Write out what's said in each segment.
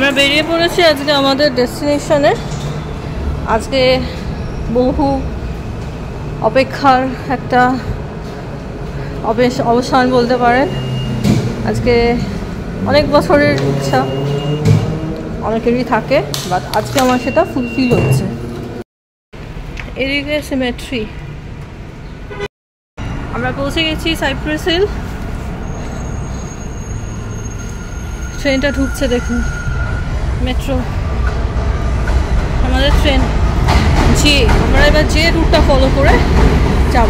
আমরা বেরিয়ে পড়েছি আজকে আমাদের ডেস্টিনেশনে। আজকে বহু অপেক্ষার একটা অবসান বলতে পারেন। আজকে অনেক বছরের ইচ্ছা অনেকেরই থাকে, বাট আজকে আমার সেটা ফুলফিল হচ্ছে। এদিকে সিমেট্রি, আমরা পৌঁছে গেছি সাইপ্রাস হিল। ট্রেনটা ঢুকছে দেখুন, মেট্রো আমাদের ট্রেন যে, আমরা এবার যে রুটটা ফলো করে যাব।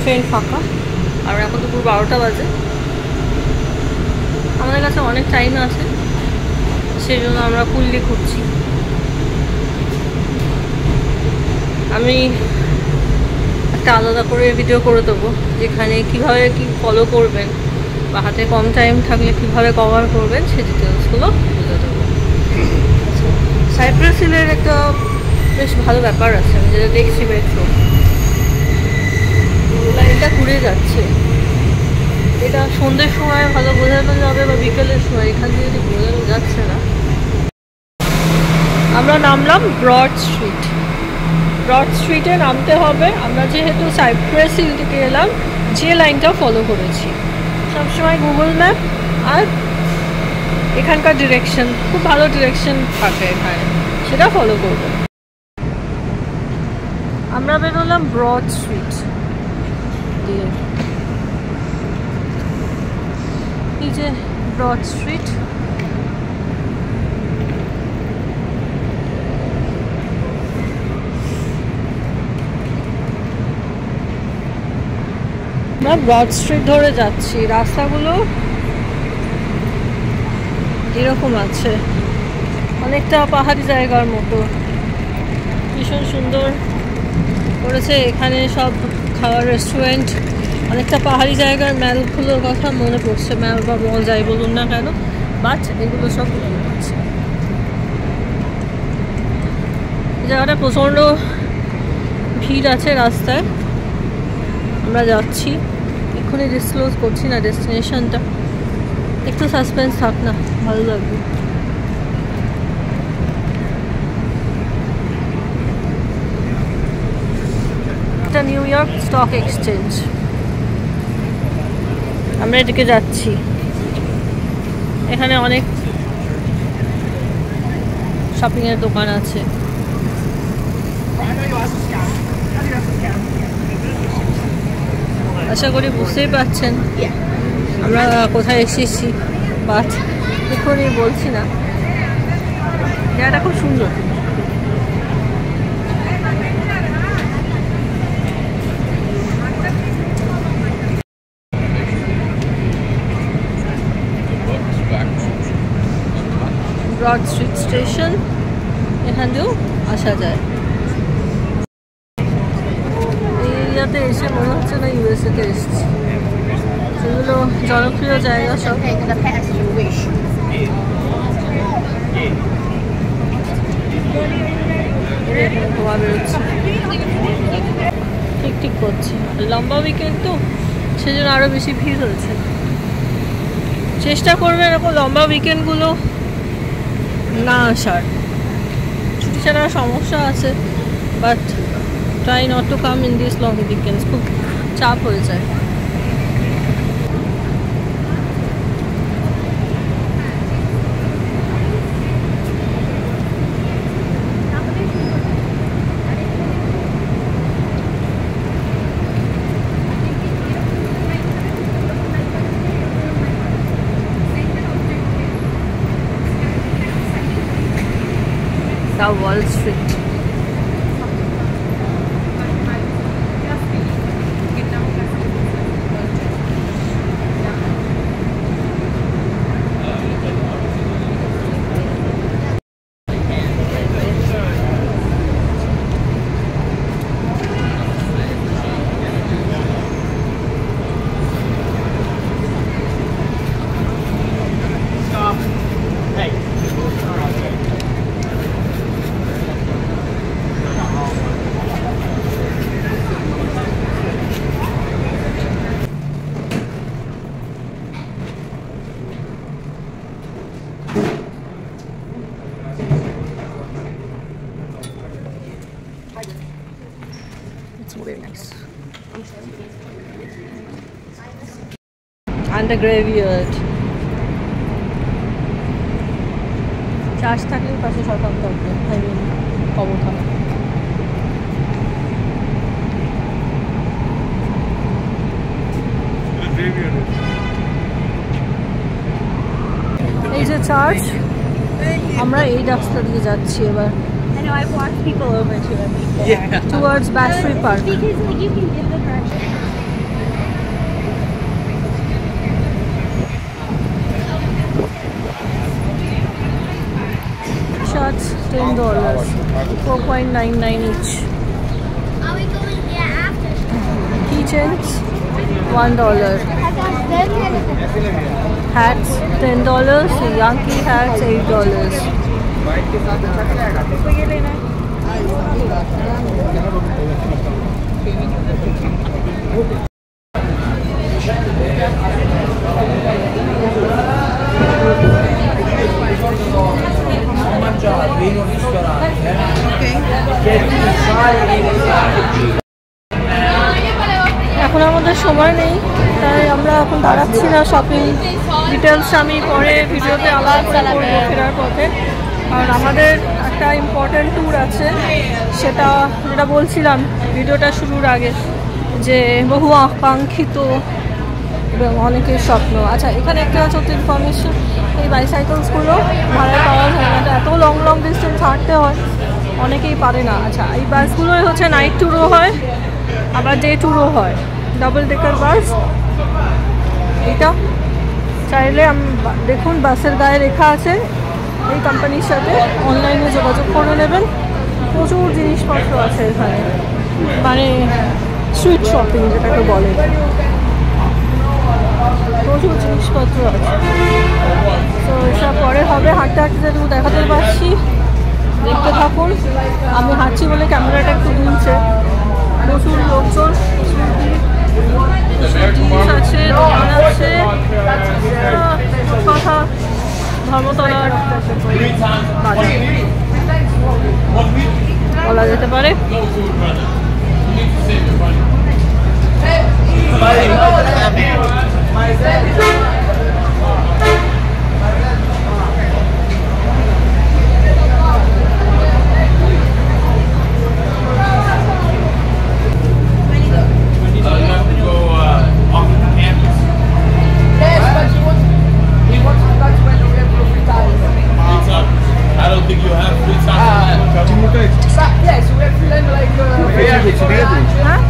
ট্রেন ফাঁকা, আর এখন দুপুর 12টা বাজে। আমাদের কাছে অনেক টাইম আছে, সেই জন্য আমরা কুল্লি ঘুরছি। আমি একটা আলাদা করে ভিডিও করে দেবো যেখানে কিভাবে কি ফলো করবেন বা হাতে কম টাইম থাকলে কিভাবে কভার করবেন সেই ডিটেলসগুলো বুঝে দেবো। সাইপ্রাস হিলের একটা বেশ ভালো ব্যাপার আছে, আমি যেটা দেখছি মেট্রো লাইনটা ঘুরে যাচ্ছে। এটা সন্ধ্যের সময় ভালো বোঝানো যাবে বা বিকেলের সময়, এখান থেকে যদি বোঝানো যাচ্ছে না। আমরা নামলাম ব্রড স্ট্রিট। ব্রড স্ট্রিটে নামতে হবে। আমরা যেহেতু সাইপ্রাস হিল থেকে এলাম, যে লাইনটা ফলো করেছি সবসময় গুগল ম্যাপ আর এখানকার ডিরেকশন, খুব ভালো ডিরেকশন থাকে এখানে, সেটা ফলো করবো। আমরা বেরোলাম ব্রড স্ট্রিট দিয়ে। এই যে ব্রড স্ট্রিট, আমরা ব্রড স্ট্রিট ধরে যাচ্ছি। রাস্তাগুলো এরকম আছে, অনেকটা পাহাড়ি জায়গার মতো, ভীষণ সুন্দর করেছে। এখানে সব খাওয়ার রেস্টুরেন্ট, অনেকটা পাহাড়ি জায়গার ম্যালগুলোর কথা মনে পড়ছে। ম্যাল বা মল যাই বলুন না কেন, বাট এগুলো সব মনে পড়ছে। এই জায়গাটা প্রচণ্ড ভিড় আছে রাস্তায়। আমরা যাচ্ছি, এক্ষুনি ডিসক্লোজ করছি না ডেস্টিনেশনটা, একটু সাসপেন্স থাক না, ভালো লাগবে। এটা নিউ ইয়র্ক স্টক এক্সচেঞ্জ। আমরা এদিকে যাচ্ছি। এখানে অনেক শপিংয়ের দোকান আছে। আশা করি বুঝতেই পারছেন আমরা কোথায় এসেছি, বাট এক্ষুনি বলছি না। জায়গাটা খুব সুন্দর। ব্রড স্ট্রিট স্টেশন, এখান দিয়েও আসা যায়। এই এরিয়াতে এসে মনে হচ্ছে না ইউএসএতে এসেছি। সেগুলো জনপ্রিয় জায়গা সব। ধোয়া বেরোচ্ছে, ঠিক ঠিক করছে। লম্বা উইকেন্ড তো, সেজন্য আরও বেশি ভিড় হয়েছে। চেষ্টা করবে এরকম লম্বা উইকেন্ডগুলো না আসার। ছুটি ছাড়ার সমস্যা আছে, but try not to come in this long weekends. খুব চাপ হয়ে যায়। Wall Street. and the graveyard. Charge থাকলে পাশে সরকার থাকবে, I mean কবরখানা। এই যে চার্চ, আমরা এই রাস্তা দিয়ে যাচ্ছি এবার। I know I've watched people over to it. Yeah. Towards Battery Park. Because like you can give the direction. Shots $10, 4.99 each. Are we going there after? Keychains $1. Hats $10. Yankee hats $8. এখন আমাদের সময় নেই, তাই আমরা এখন দাঁড়াচ্ছি না। শপিং ডিটেলস আমি পরে ভিডিওতে আলাদা করবো ফেরার পথে। আর আমাদের একটা ইম্পর্টেন্ট ট্যুর আছে, যেটা বলছিলাম ভিডিওটা শুরুর আগে, যে বহু আকাঙ্ক্ষিত এবং অনেকের স্বপ্ন। আচ্ছা, এখানে একটা ছোট্ট ইনফরমেশন, এই বাইসাইকেলসগুলো ভাড়ায় পাওয়া যায় না, এত লং ডিস্টেন্স হাঁটতে হয়, অনেকেই পারে না। আচ্ছা, এই বাসগুলোই হচ্ছে নাইট ট্যুরও হয়, আবার ডে ট্যুরও হয়, ডাবল ডেকার বাস। এটা চাইলে দেখুন বাসের গায়ে লেখা আছে, এই কোম্পানির সাথে অনলাইনে যোগাযোগ করে নেবেন। প্রচুর জিনিসপত্র আছে এখানে, মানে স্ট্রিট শপিং যেটাকে বলে, প্রচুর জিনিসপত্র আছে। তো এসব পরে হবে, হাঁটতে হাঁটতে যেটুকু দেখাতে পারছি দেখতে থাকুন। আমি হাঁটছি বলে ক্যামেরাটা একটু দুলছে। প্রচুর লোকজন, জিনিস আছে, দোকান আছে, কথা ধর্মতলার বাজার বলা যেতে পারে। I don't think you have free time. Yes, we have to like হ্যাঁ,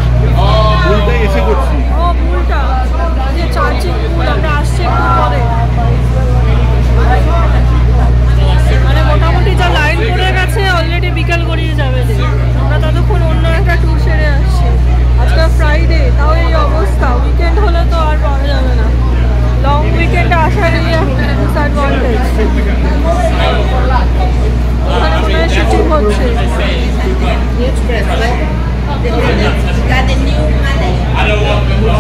Bulda এসে করছি। ও ভুলটা যে চার্জিং ভুল, আমরা আসছি একটু পরে। মানে মোটামুটি যা লাইন পড়ে গেছে অলরেডি বিকাল গড়িয়ে যাবে। আমরা ততক্ষণ অন্য একটা ট্যুর সেরে আসছি। আজকে ফ্রাইডে, তাও এই অবস্থা। উইকেন্ড হলে তো আর পাওয়া যাবে না। লং উইকেন্ডে আসারই একটা ডিসঅ্যাডভান্টেজ। ওখানে মনে হয় শুটিং হচ্ছে। I don't want to go.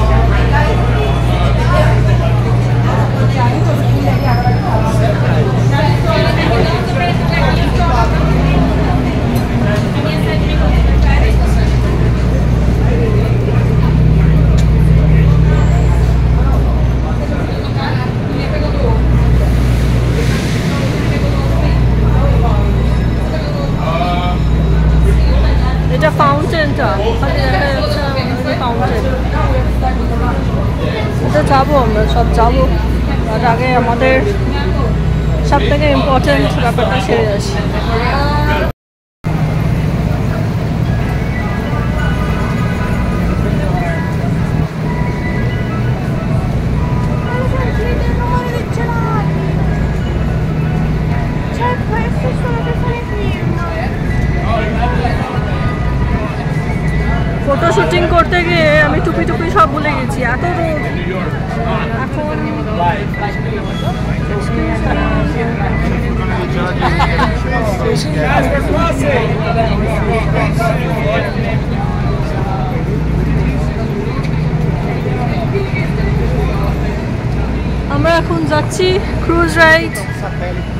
এটা ফাউন্টেনটা, ওখানে দেখা যাচ্ছে ফাউন্টেন। এটা যাবো, আমরা সব যাবো, তার আগে আমাদের সব থেকে ইম্পর্টেন্ট ব্যাপারটা সেরে আসি। ফটো শুটিং করতে গিয়ে আমি টুপি সব ভুলে গেছি, এত রোদ। এখন আমরা এখন যাচ্ছি cruise ride,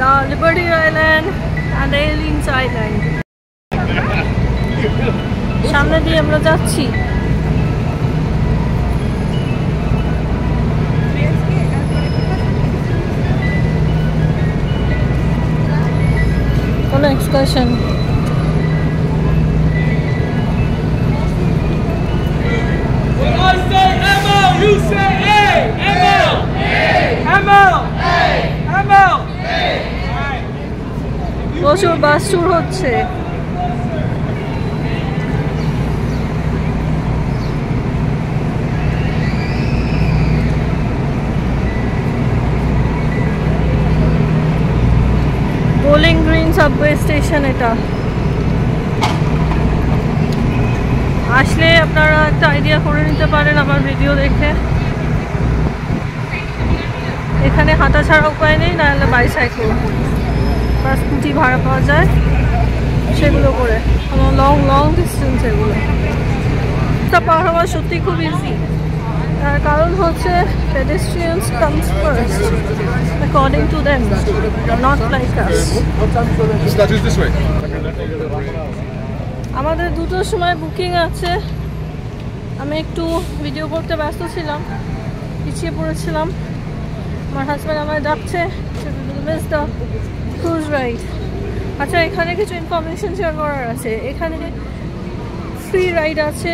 the Liberty Island and Ellis Island. সামনে দিয়ে আমরা যাচ্ছি। discussion. When I say ML, you say A! ML! ML! ML! প্রচুর বাস ট্যুর হচ্ছে। বোলিং গ্রিন সাবওয়ে স্টেশন এটা। আসলে আপনারা একটা আইডিয়া করে নিতে পারেন আমার ভিডিও দেখে। এখানে হাঁটা ছাড়া উপায় নেই, নাহলে বাইসাইকেল বা স্কুটি ভাড়া পাওয়া যায়, সেগুলো করে লং লং ডিস্টেন্স এগুলো। তা পার হওয়া সত্যি খুব ইজি, তার কারণ হচ্ছে pedestrians comes first according to them, not like us. This way. আমাদের 2টোর সময় বুকিং আছে। আমি একটু ভিডিও করতে ব্যস্ত ছিলাম, পিছিয়ে পড়েছিলাম। আমার হাজব্যান্ড আমায় ডাকছে ক্রুজ রাইড। আচ্ছা, এখানে কিছু ইনফরমেশন শেয়ার করার আছে। এখানে ফ্রি রাইড আছে,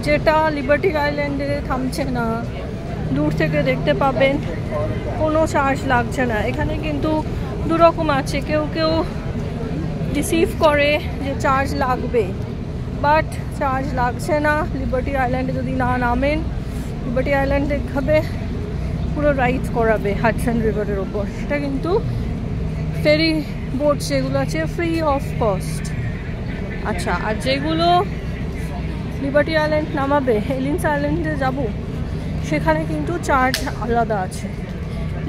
যেটা লিবার্টি আইল্যান্ডে থামছে না, দূর থেকে দেখতে পাবেন, কোনো চার্জ লাগছে না। এখানে কিন্তু দুরকম আছে, কেউ কেউ রিসিভ করে যে চার্জ লাগবে, বাট চার্জ লাগছে না। লিবার্টি আইল্যান্ডে যদি না নামেন, লিবার্টি আইল্যান্ড দেখাবে, পুরো রাইড করাবে হাডসন রিভারের ওপর। সেটা কিন্তু ফেরি বোট যেগুলো আছে ফ্রি অফ কস্ট। আচ্ছা, আর যেগুলো লিবার্টি আইল্যান্ড নামাবে, এলিন্স আইল্যান্ডে যাব, সেখানে কিন্তু চার্জ আলাদা আছে।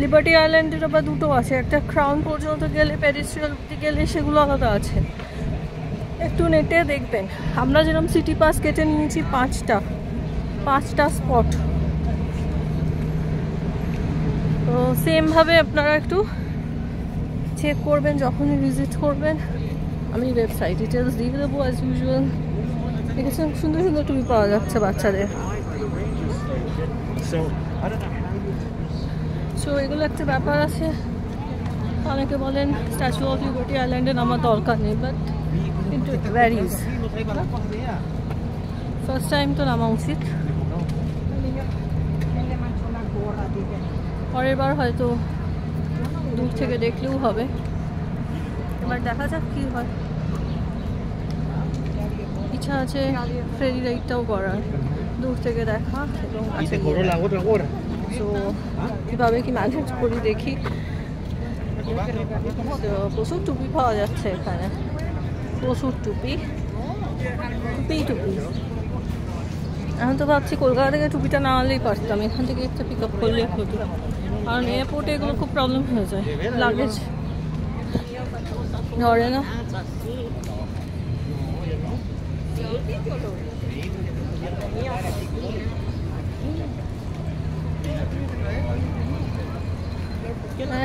লিবার্টি আইল্যান্ডের আবার 2টো আছে, একটা ক্রাউন পর্যন্ত গেলে, প্যারিসিয়াল গেলে, সেগুলো আলাদা আছে। একটু নেটে দেখবেন। আমরা যেরকম সিটি পাস কেটে নিয়েছি 5টা স্পট, তো সেমভাবে আপনারা একটু চেক করবেন যখনই ভিজিট করবেন। আমি ওয়েবসাইট ডিটেলস দিয়ে দেবো অ্যাজ ইউজুয়াল। দেখেছেন সুন্দর সুন্দর টুপি পাওয়া যাচ্ছে বাচ্চাদের। সো এগুলো একটা ব্যাপার আছে। অনেকে বলেন স্ট্যাচু অফ লিবার্টি আইল্যান্ডে নামার দরকার নেই, বাট কিন্তু ইট ভ্যারিজ। ফার্স্ট টাইম তো নামা উচিত, পরের বার হয়তো দূর থেকে দেখলেও হবে। এবার দেখা যাক কী হয়। ইচ্ছা আছে ফেরি রাইডটাও করার, দূর থেকে দেখা এবং তো কীভাবে কি ম্যানেজ করি দেখি। প্রচুর টুপি পাওয়া যাচ্ছে এখানে, প্রচুর টুপি। এখন তো ভাবছি কলকাতা থেকে টুপিটা না আনলেই পারতাম, এখান থেকে একটা পিক আপ করলে হতো, কারণ এয়ারপোর্টে এগুলো খুব প্রবলেম হয়ে যায়, লাগেজ ধরে না।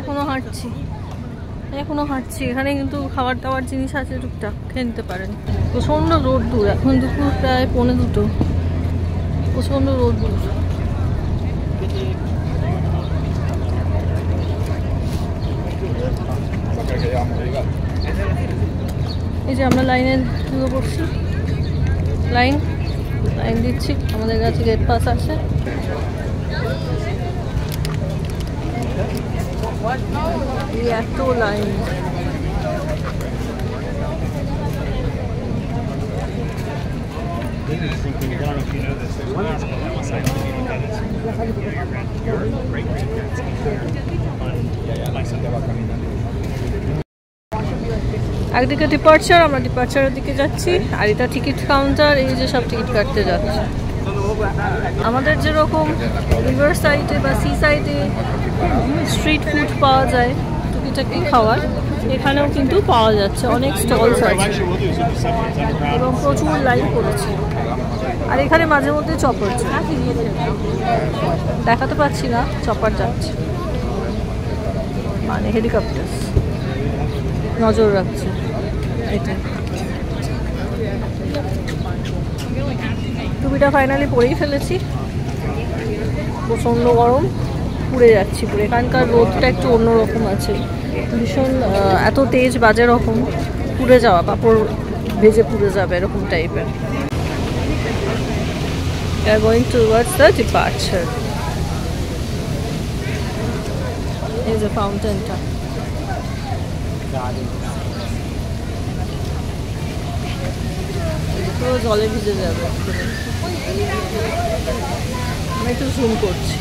এখনো হাঁটছি। এখানে কিন্তু খাবার দাবার জিনিস আছে টুকটাক, খেয়ে নিতে পারেন। প্রচণ্ড রোদ দূর, এখন দুপুর প্রায় 1:45, প্রচণ্ড রোদ দূর। এই যে আমরা লাইনে ঢুকে পড়ছি, লাইন দিচ্ছি। আমাদের কাছে গেট পাস আছে। এত লাইন, একদিকে ডিপার্চার, আমরা ডিপার্চারের দিকে যাচ্ছি, আর এটা টিকিট কাউন্টার। এই যে সব টিকিট কাটতে যাচ্ছে। আমাদের যেরকম রিভার সাইডে বা সি সাইডে স্ট্রিট ফুড পাওয়া যায় টুকিটাকি খাওয়ার, এখানেও কিন্তু পাওয়া যাচ্ছে, অনেক স্টলস আছে এবং প্রচুর লাইন পড়েছে। আর এখানে মাঝে মধ্যে চপার দেখাতে পাচ্ছি না, চপার যাচ্ছে, মানে হেলিকপ্টার নজর রাখছে। এটা টুপিটা ফাইনালি পরেই ফেলেছি, প্রচণ্ড গরম, পুড়ে যাচ্ছি পুরো। এখানকার রোদটা একটু অন্যরকম আছে, ভীষণ এত তেজ বাজে রকম, পুড়ে যাওয়া, কাপড় ভেজে পুড়ে যাবে এরকম টাইপের। We are going towards the departure. এই যে ফাউন্টেনটা, পুরো জলে ভিজে যাবে। আমি একটু জুম করছি।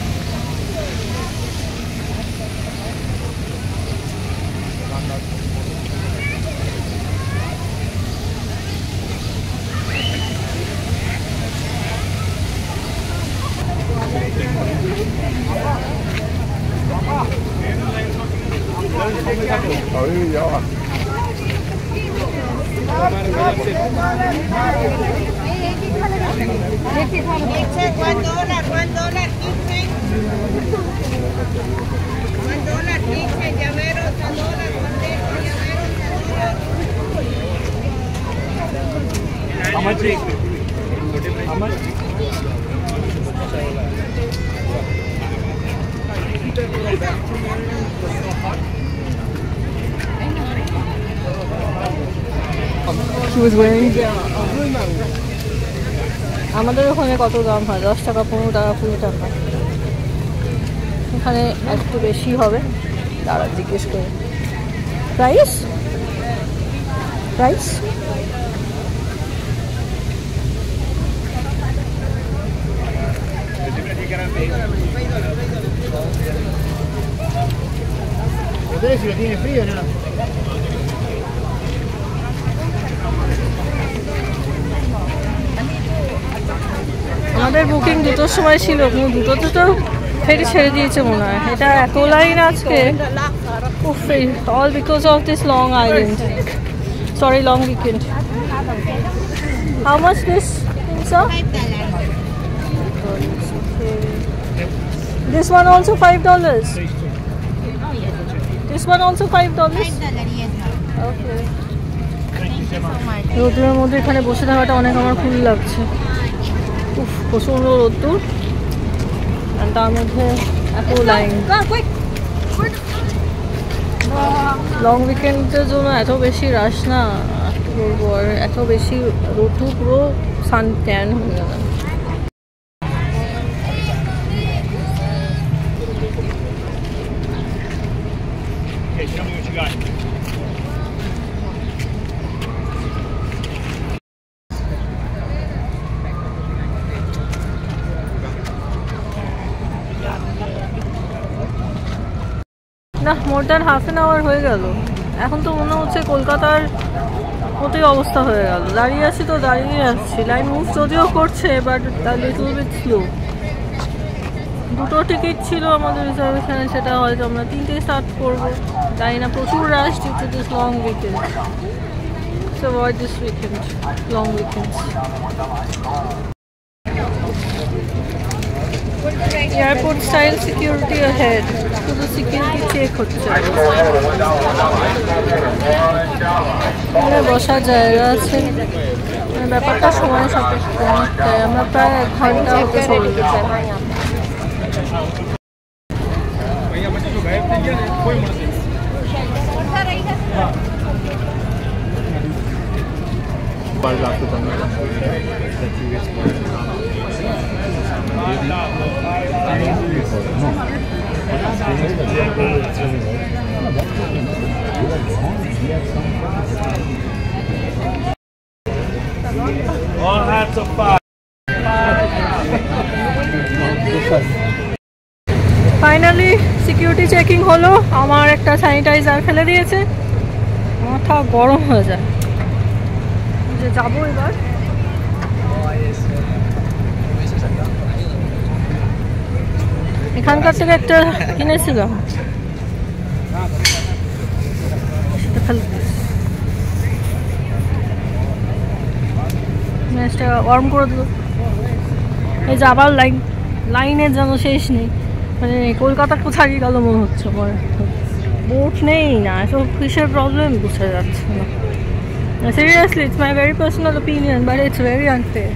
How much is how much? She was wearing আমাদের ওখানে কত দাম হয়? 10 টাকা, 15 টাকা, 20 টাকা। এখানে একটু বেশি হবে, তারা জিজ্ঞেস করে price price. Si lo tiene frío, no. আমাদের বুকিং 2টোর সময় ছিল, কিন্তু 2টোতে তো ফেরি ছেড়ে দিয়েছে মনে হয়। এটা এত লাইন আজকে, all because of this long island, sorry long weekend. How much this sir? This one also $5. This one also $5. Okay. রোদ্রের মধ্যে এখানে বসে থাকাটা অনেক আমার কুল লাগছে। উফ, প্রচন্ড রোদ্দুর, আর তার মধ্যে এত লাইন। লং উইকেন্ডের জন্য এত বেশি রাশ না, কি বলবো, আর এত বেশি রোদ্দুর, পুরো সান ট্যান হয়ে যাবে। না, more than half an hour হয়ে গেল। এখন তো মনে হচ্ছে কলকাতার মতোই অবস্থা হয়ে গেল। দাঁড়িয়ে আছি তো দাঁড়িয়ে আসছি, লাইন মুভ যদিও করছে, বাট লিটল বিট স্লো। 2টো টিকিট ছিল আমাদের রিজার্ভেশনে, সেটা হয়তো আমরা 3টেয় স্টার্ট করবো। তাই না, প্রচুর rush due to this long weekend. So avoid this weekend, long weekends. Airport style security ahead, শুধু সিকিউরিটি চেক হচ্ছে। বসার জায়গা আছে, ব্যাপারটা সময় সাপেক্ষ, তাই আমরা প্রায় 1 ঘন্টা হতে চলতে চাই। All hats are fire. Finally security checking হলো। আমার একটা স্যানিটাইজার ফেলে দিয়েছে, মাথা গরম হয়ে যায়। যে যাবো এবার, এখানকার থেকে একটা কিনেছিলাম, ম্যাচটা ওয়ার্ম করে দিল। এই যে আবার লাইনের যেন শেষ নেই, মানে কলকাতা কোথায় গেল মনে হচ্ছে আমার। বোট নেই না, এসব কিসের প্রবলেম বুঝা যাচ্ছে না। Seriously, it's my very personal opinion, but it's very unfair.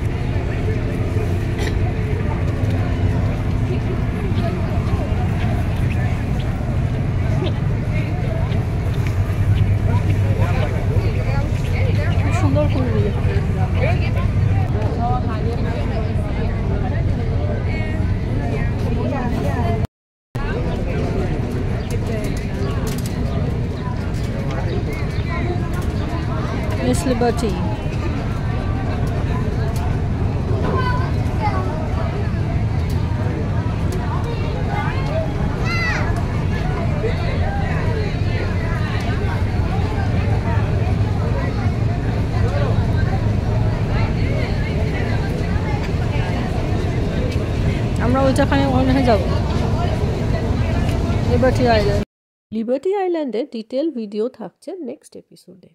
Liberty. আমরা ওইটাখানে ওখানে যাবো, লিবার্টি আইল্যান্ড। লিবার্টি আইল্যান্ডের ডিটেল ভিডিও থাকছে নেক্সট এপিসোডে।